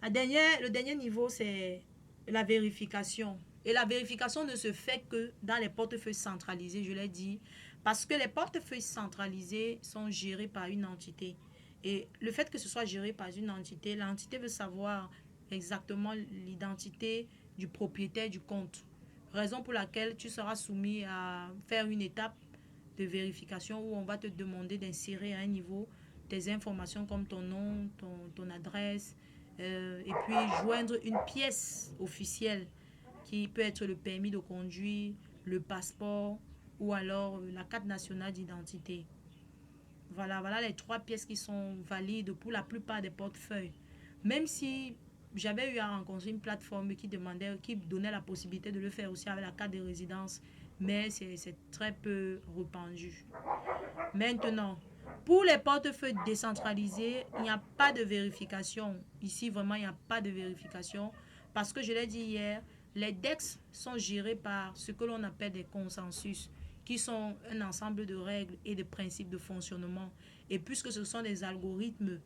le dernier niveau, c'est la vérification. Et la vérification ne se fait que dans les portefeuilles centralisés, je l'ai dit, parce que les portefeuilles centralisés sont gérés par une entité. Et le fait que ce soit géré par une entité, l'entité veut savoir exactement l'identité du propriétaire du compte. Raison pour laquelle tu seras soumis à faire une étape de vérification où on va te demander d'insérer à un niveau tes informations comme ton nom, ton adresse, et puis joindre une pièce officielle qui peut être le permis de conduire, le passeport ou alors la carte nationale d'identité. Voilà les 3 pièces qui sont valides pour la plupart des portefeuilles. Même si j'avais eu à rencontrer une plateforme qui donnait la possibilité de le faire aussi avec la carte de résidence, mais c'est très peu répandu. Maintenant, pour les portefeuilles décentralisés, il n'y a pas de vérification. Ici, vraiment, il n'y a pas de vérification parce que je l'ai dit hier, les DEX sont gérés par ce que l'on appelle des consensus. qui sont un ensemble de règles et de principes de fonctionnement. Et puisque ce sont des algorithmes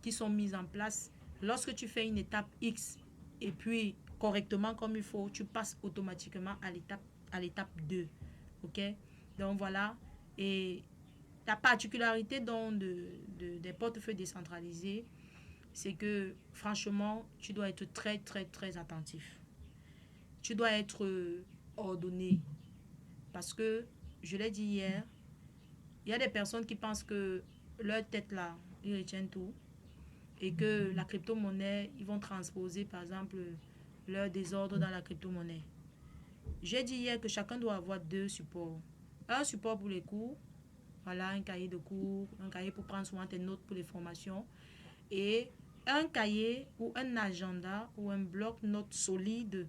qui sont mis en place, lorsque tu fais une étape X et puis correctement comme il faut, tu passes automatiquement à l'étape 2. OK? Donc voilà. Et la particularité donc des portefeuilles décentralisés, c'est que franchement, tu dois être très, très, très attentif. Tu dois être ordonné. Parce que, je l'ai dit hier, il y a des personnes qui pensent que leur tête là, ils retiennent tout. Et que la crypto-monnaie, ils vont transposer par exemple leur désordre dans la crypto-monnaie. J'ai dit hier que chacun doit avoir deux supports. Un support pour les cours, voilà, un cahier de cours, un cahier pour prendre souvent tes notes pour les formations. Et un cahier ou un agenda ou un bloc-notes solide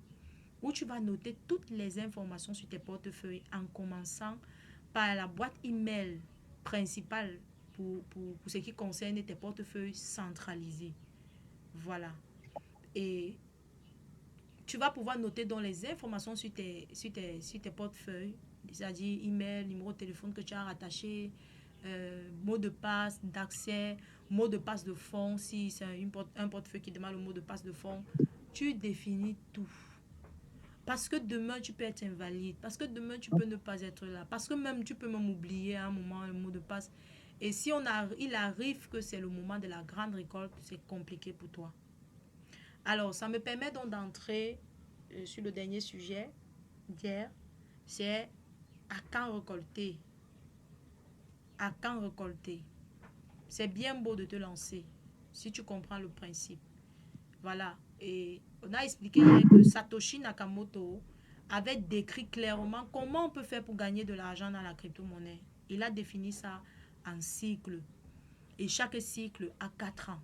où tu vas noter toutes les informations sur tes portefeuilles en commençant par la boîte email principale pour ce qui concerne tes portefeuilles centralisés. Voilà. Et tu vas pouvoir noter dans les informations sur tes portefeuilles, c'est-à-dire email, numéro de téléphone que tu as rattaché, mot de passe d'accès, mot de passe de fonds, si c'est un portefeuille qui demande le mot de passe de fonds. Tu définis tout. Parce que demain, tu peux être invalide. Parce que demain, tu peux ne pas être là. Parce que même, tu peux même oublier à un moment le mot de passe. Et si il arrive que c'est le moment de la grande récolte, c'est compliqué pour toi. Alors, ça me permet donc d'entrer sur le dernier sujet d'hier. C'est à quand récolter. À quand récolter. C'est bien beau de te lancer si tu comprends le principe. Voilà. Et on a expliqué hier que Satoshi Nakamoto avait décrit clairement comment on peut faire pour gagner de l'argent dans la crypto-monnaie. Il a défini ça en cycle. Et chaque cycle a 4 ans.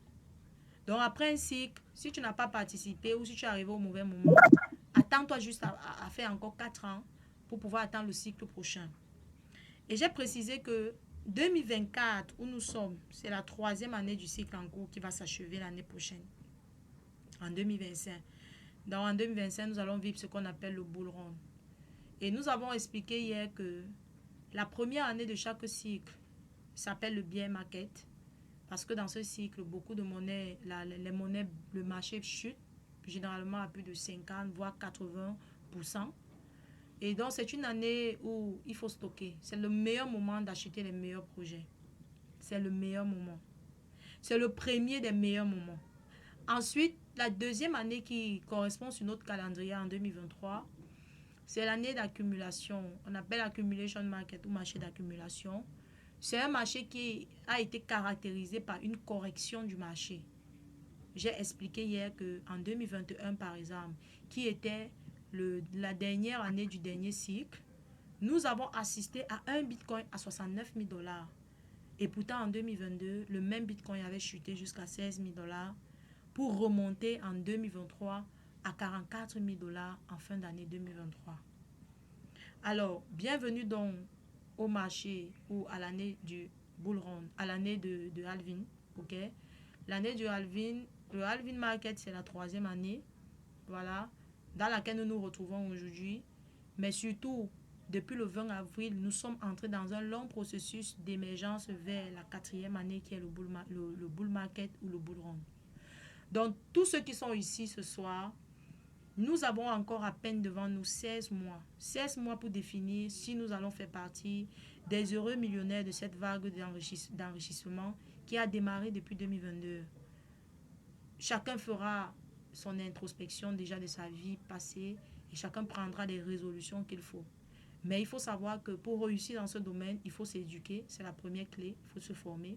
Donc après un cycle, si tu n'as pas participé ou si tu es arrivé au mauvais moment, attends-toi juste à faire encore 4 ans pour pouvoir atteindre le cycle prochain. Et j'ai précisé que 2024, où nous sommes, c'est la 3e année du cycle en cours qui va s'achever l'année prochaine, en 2025. Donc en 2025, nous allons vivre ce qu'on appelle le bull run. Et nous avons expliqué hier que la première année de chaque cycle s'appelle le bear market. Parce que dans ce cycle, beaucoup de monnaies, les monnaies, le marché chute, généralement à plus de 50, voire 80%. Et donc, c'est une année où il faut stocker. C'est le meilleur moment d'acheter les meilleurs projets. C'est le meilleur moment. C'est le premier des meilleurs moments. Ensuite, la deuxième année qui correspond sur notre calendrier en 2023, c'est l'année d'accumulation. On appelle accumulation market ou marché d'accumulation. C'est un marché qui a été caractérisé par une correction du marché. J'ai expliqué hier qu'en 2021, par exemple, qui était la dernière année du dernier cycle, nous avons assisté à un bitcoin à 69 000 $. Et pourtant, en 2022, le même bitcoin avait chuté jusqu'à 16 000 $ pour remonter en 2023 à 44 000 $ en fin d'année 2023. Alors, bienvenue donc au marché ou à l'année du bull run, à l'année de halving, ok? L'année du halving, le halving market, c'est la 3e année, voilà, dans laquelle nous nous retrouvons aujourd'hui. Mais surtout, depuis le 20 avril, nous sommes entrés dans un long processus d'émergence vers la 4e année qui est le bull market ou le bull run. Donc, tous ceux qui sont ici ce soir, nous avons encore à peine devant nous 16 mois. 16 mois pour définir si nous allons faire partie des heureux millionnaires de cette vague d'enrichissement qui a démarré depuis 2022. Chacun fera son introspection déjà de sa vie passée et chacun prendra les résolutions qu'il faut. Mais il faut savoir que pour réussir dans ce domaine, il faut s'éduquer. C'est la première clé. Il faut se former.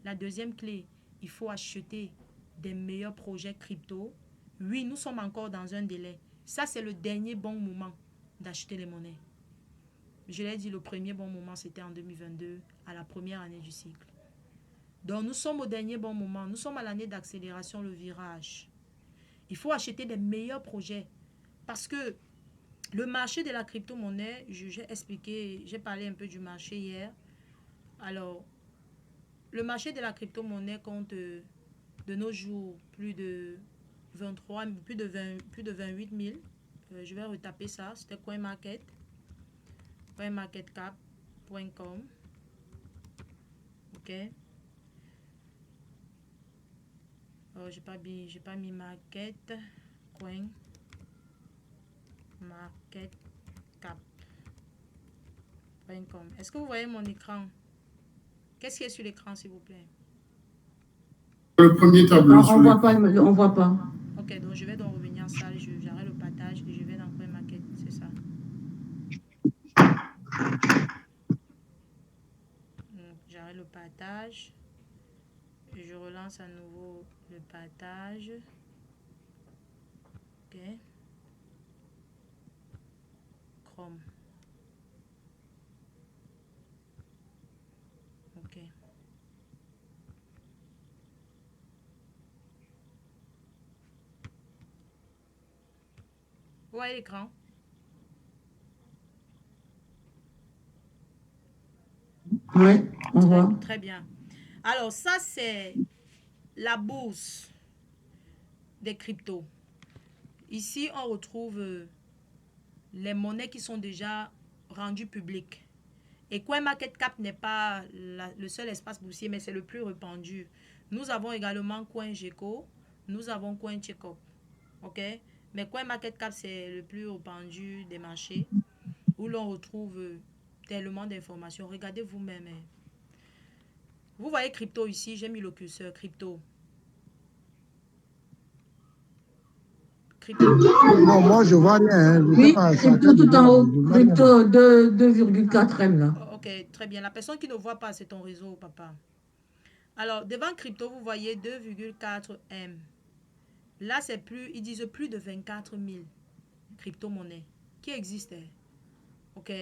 La deuxième clé, il faut acheter des meilleurs projets crypto. Oui, nous sommes encore dans un délai. Ça, c'est le dernier bon moment d'acheter les monnaies. Je l'ai dit, le premier bon moment, c'était en 2022, à la première année du cycle. Donc, nous sommes au dernier bon moment. Nous sommes à l'année d'accélération, le virage. Il faut acheter des meilleurs projets. Parce que le marché de la crypto-monnaie, j'ai expliqué, j'ai parlé un peu du marché hier. Alors, le marché de la crypto-monnaie compte de nos jours plus de 28 000. Je vais retaper ça. C'était CoinMarket. coinmarketcap.com. Ok. Oh, j'ai pas mis market coin marketcap.com. Est-ce que vous voyez mon écran? Qu'est-ce qui est sur l'écran, s'il vous plaît? Le premier tableau. Non, on voit pas, on voit pas. Ok, donc je vais donc revenir en salle, j'arrête le partage et je vais dans CoinMarket, c'est ça. J'arrête le partage. Je relance à nouveau le partage. Ok. Chrome. Ok. Vous voyez l'écran? Oui, on voit. Très bien. Alors, ça, c'est la bourse des cryptos. Ici, on retrouve les monnaies qui sont déjà rendues publiques. Et CoinMarketCap n'est pas le seul espace boursier, mais c'est le plus répandu. Nous avons également CoinGecko, nous avons CoinCheckup. Ok? Mais CoinMarketCap, c'est le plus répandu des marchés où l'on retrouve tellement d'informations. Regardez vous-même. Vous voyez crypto ici, j'ai mis le curseur crypto. Non, moi je vois rien. Oui, crypto tout en haut. Crypto 2,4 M là. Ok, très bien. La personne qui ne voit pas, c'est ton réseau, papa. Alors, devant crypto, vous voyez 2,4 M. Là, c'est plus, ils disent plus de 24 000 crypto-monnaies qui existent. Ok.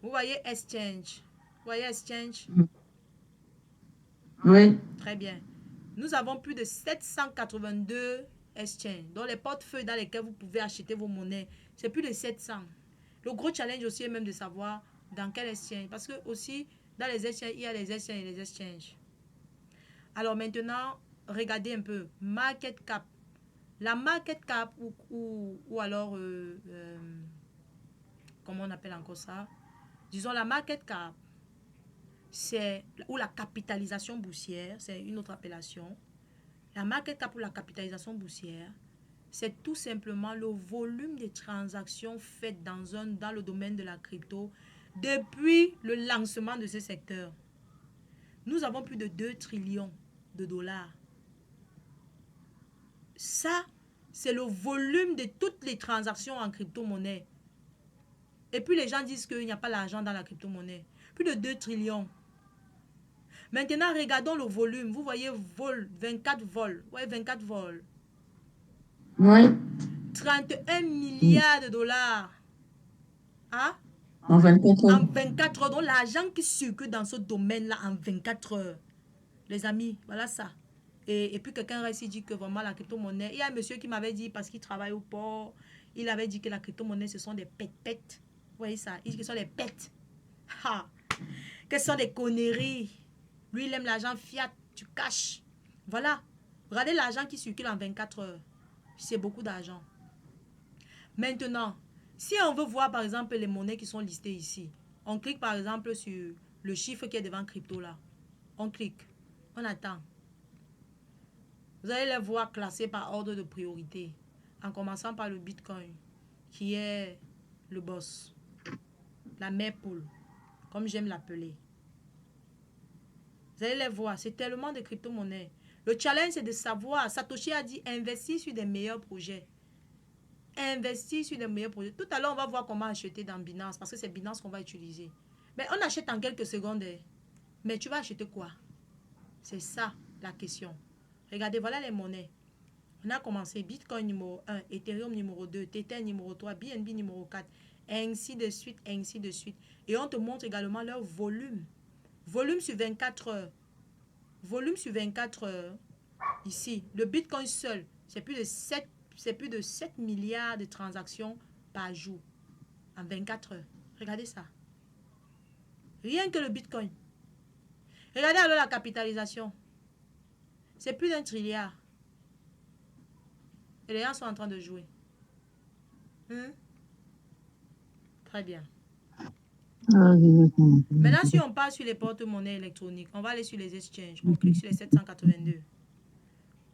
Vous voyez Exchange. Vous voyez Exchange? Oui. Très bien. Nous avons plus de 782 exchanges, dont les portefeuilles dans lesquels vous pouvez acheter vos monnaies. C'est plus de 700. Le gros challenge aussi est même de savoir dans quel exchange. Parce que aussi, dans les exchanges, il y a les exchanges et les exchanges. Alors maintenant, regardez un peu. Market cap. La market cap ou alors, comment on appelle encore ça? Disons la market cap, c'est, ou la capitalisation boursière, c'est une autre appellation. La market cap ou la capitalisation boursière, c'est tout simplement le volume des transactions faites dans le domaine de la crypto depuis le lancement de ce secteur. Nous avons plus de 2 trillions de dollars. Ça, c'est le volume de toutes les transactions en crypto-monnaie. Et puis les gens disent qu'il n'y a pas d'argent dans la crypto-monnaie. Plus de 2 trillions. Maintenant, regardons le volume. Vous voyez vol, 24 vols. Ouais, 24 vols. Oui. 31 milliards de dollars. Hein? En 24 heures. En 24 heures. Donc l'argent qui circule dans ce domaine-là en 24 heures. Les amis, voilà ça. Et puis quelqu'un reste dit que vraiment la crypto-monnaie. Il y a un monsieur qui m'avait dit, parce qu'il travaille au port, il avait dit que la crypto-monnaie, ce sont des pètes-pètes. Vous voyez ça? Il dit que ce sont des pètes. Ha! Que ce sont des conneries. Lui, il aime l'argent fiat, tu caches. Voilà. Regardez l'argent qui circule en 24 heures. C'est beaucoup d'argent. Maintenant, si on veut voir par exemple les monnaies qui sont listées ici, on clique par exemple sur le chiffre qui est devant crypto là. On clique. On attend. Vous allez les voir classés par ordre de priorité. En commençant par le Bitcoin, qui est le boss. La mère poule, comme j'aime l'appeler. Vous allez les voir, c'est tellement de crypto-monnaies. Le challenge, c'est de savoir. Satoshi a dit investir sur des meilleurs projets. Investir sur des meilleurs projets. Tout à l'heure, on va voir comment acheter dans Binance, parce que c'est Binance qu'on va utiliser. Mais on achète en quelques secondes. Mais tu vas acheter quoi? C'est ça la question. Regardez, voilà les monnaies. On a commencé Bitcoin numéro 1, Ethereum numéro 2, Tether numéro 3, BNB numéro 4, ainsi de suite, ainsi de suite. Et on te montre également leur volume. Volume sur 24 heures. Volume sur 24 heures. Ici, le Bitcoin seul, c'est plus de 7 milliards de transactions par jour en 24 heures. Regardez ça. Rien que le Bitcoin. Regardez alors la capitalisation. C'est plus d'1 trilliard. Et les gens sont en train de jouer. Très bien. Maintenant, si on part sur les porte-monnaies électroniques, on va aller sur les exchanges. On clique sur les 782.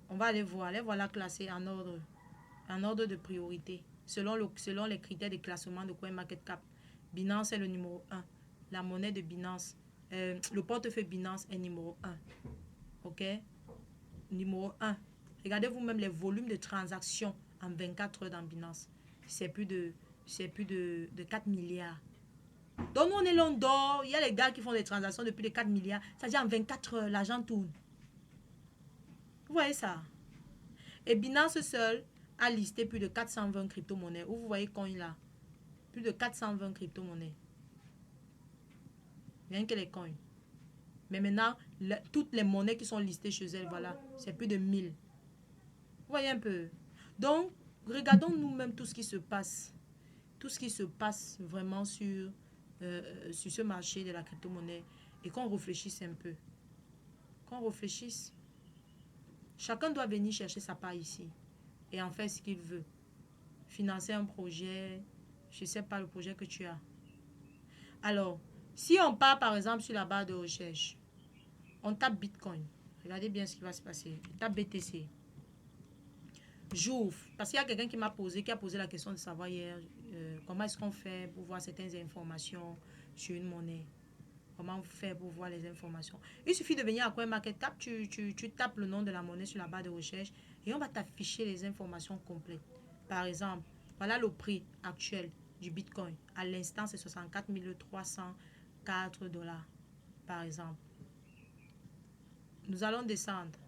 On va aller voir. Les voilà classés en ordre de priorité, selon les critères de classement de CoinMarketCap. Binance est le numéro 1. La monnaie de Binance, le portefeuille Binance est numéro 1. OK? Numéro 1. Regardez vous-même les volumes de transactions en 24 heures dans Binance. C'est plus de 4 milliards. Donc, nous, on est là, on dort. Il y a les gars qui font des transactions depuis les 4 milliards. C'est-à-dire en 24 heures, l'argent tourne. Vous voyez ça? Et Binance seul a listé plus de 420 crypto-monnaies. Où vous voyez coin là? Plus de 420 crypto-monnaies. Rien que les coins. Mais maintenant, toutes les monnaies qui sont listées chez elle, voilà, c'est plus de 1000. Vous voyez un peu? Donc, regardons nous-mêmes tout ce qui se passe. Tout ce qui se passe vraiment sur ce marché de la crypto-monnaie. Et qu'on réfléchisse un peu. Qu'on réfléchisse. Chacun doit venir chercher sa part ici. Et en faire ce qu'il veut. Financer un projet. Je ne sais pas le projet que tu as. Alors, si on part par exemple sur la barre de recherche, on tape Bitcoin. Regardez bien ce qui va se passer. On tape BTC. J'ouvre. Parce qu'il y a quelqu'un qui a posé la question de savoir hier comment est-ce qu'on fait pour voir certaines informations sur une monnaie. Comment on fait pour voir les informations. Il suffit de venir à CoinMarketCap, tu tapes le nom de la monnaie sur la barre de recherche et on va t'afficher les informations complètes. Par exemple, voilà le prix actuel du Bitcoin. À l'instant, c'est 64 304 $, par exemple. Nous allons descendre.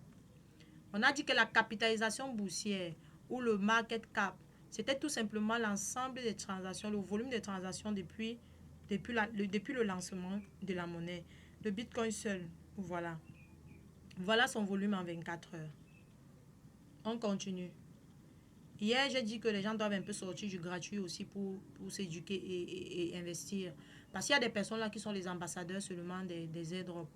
On a dit que la capitalisation boursière ou le market cap, c'était tout simplement l'ensemble des transactions, le volume des transactions depuis le lancement de la monnaie. Le Bitcoin seul, voilà. Voilà son volume en 24 heures. On continue. Hier, j'ai dit que les gens doivent un peu sortir du gratuit aussi pour s'éduquer et investir. Parce qu'il y a des personnes là qui sont les ambassadeurs seulement des airdrops,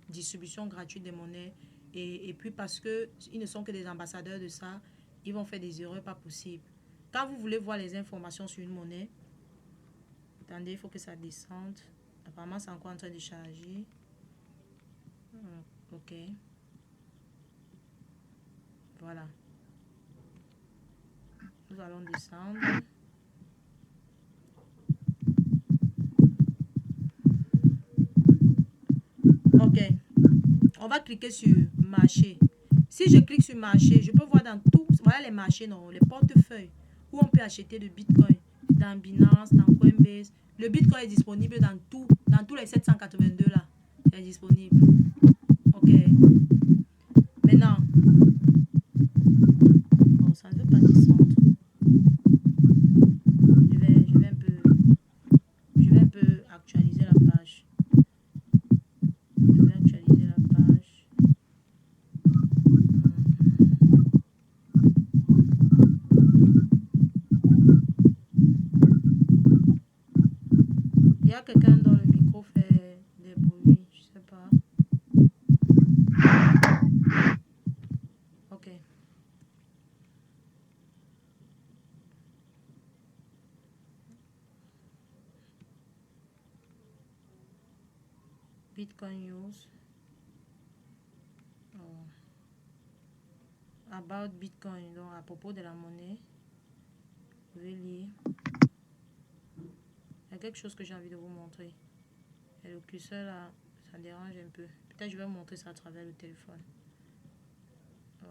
distribution gratuite des monnaies. Et puis parce qu'ils ne sont que des ambassadeurs de ça, ils vont faire des erreurs pas possibles. Quand vous voulez voir les informations sur une monnaie, attendez, il faut que ça descende. Apparemment, c'est encore en train de charger. OK. Voilà. Nous allons descendre. OK. On va cliquer sur marché. Si je clique sur marché, je peux voir dans tout, voilà les marchés, non, les portefeuilles où on peut acheter de Bitcoin. Dans Binance, dans Coinbase. Le Bitcoin est disponible dans tous les 782 là. C'est disponible. OK. Maintenant, bon, ça ne veut pas descendre. Je vais un peu actualiser la page. Je vais actualiser la page. Il y a quelqu'un dont le micro fait des bruits, je sais pas. OK. Bitcoin news. Oh. About Bitcoin, donc à propos de la monnaie. Je vais lire. Il y a quelque chose que j'ai envie de vous montrer. Et le curseur là, ça dérange un peu. Peut-être je vais vous montrer ça à travers le téléphone. C'est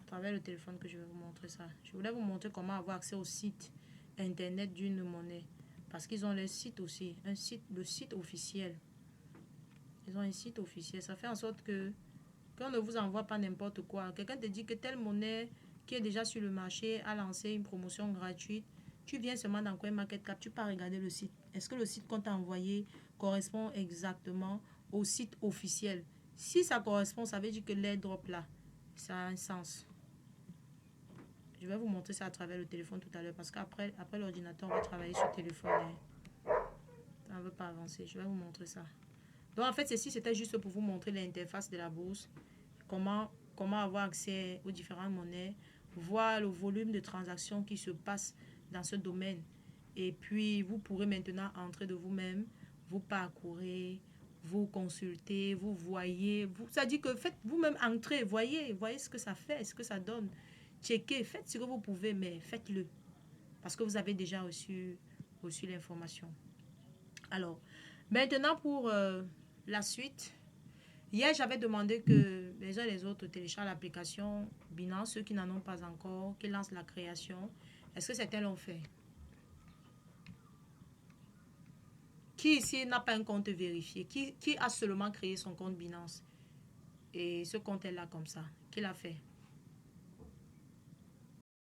à travers le téléphone que je vais vous montrer ça. Je voulais vous montrer comment avoir accès au site internet d'une monnaie. Parce qu'ils ont le site aussi. Le site officiel. Ils ont un site officiel. Ça fait en sorte que qu'on ne vous envoie pas n'importe quoi. Quelqu'un te dit que telle monnaie qui est déjà sur le marché a lancé une promotion gratuite. Tu viens seulement dans CoinMarketCap, tu peux regarder le site. Est-ce que le site qu'on t'a envoyé correspond exactement au site officiel? Si ça correspond, ça veut dire que l'airdrop là, ça a un sens. Je vais vous montrer ça à travers le téléphone tout à l'heure parce qu'après l'ordinateur, on va travailler sur le téléphone. Ça ne veut pas avancer. Je vais vous montrer ça. Donc en fait, ceci c'était juste pour vous montrer l'interface de la bourse. Comment avoir accès aux différentes monnaies, voir le volume de transactions qui se passent dans ce domaine Et puis, vous pourrez maintenant entrer de vous-même, vous parcourir, vous consulter, vous voyez. Ça dit que faites vous-même entrer, voyez ce que ça fait, ce que ça donne. Checkez, faites ce que vous pouvez, mais faites-le. Parce que vous avez déjà reçu l'information. Alors, maintenant pour la suite. Hier, j'avais demandé que les uns et les autres téléchargent l'application Binance, ceux qui n'en ont pas encore, qui lancent la création. Est-ce que certains l'ont fait? Qui ici n'a pas un compte vérifié? Qui a seulement créé son compte Binance? Et ce compte est là comme ça. Qui l'a fait?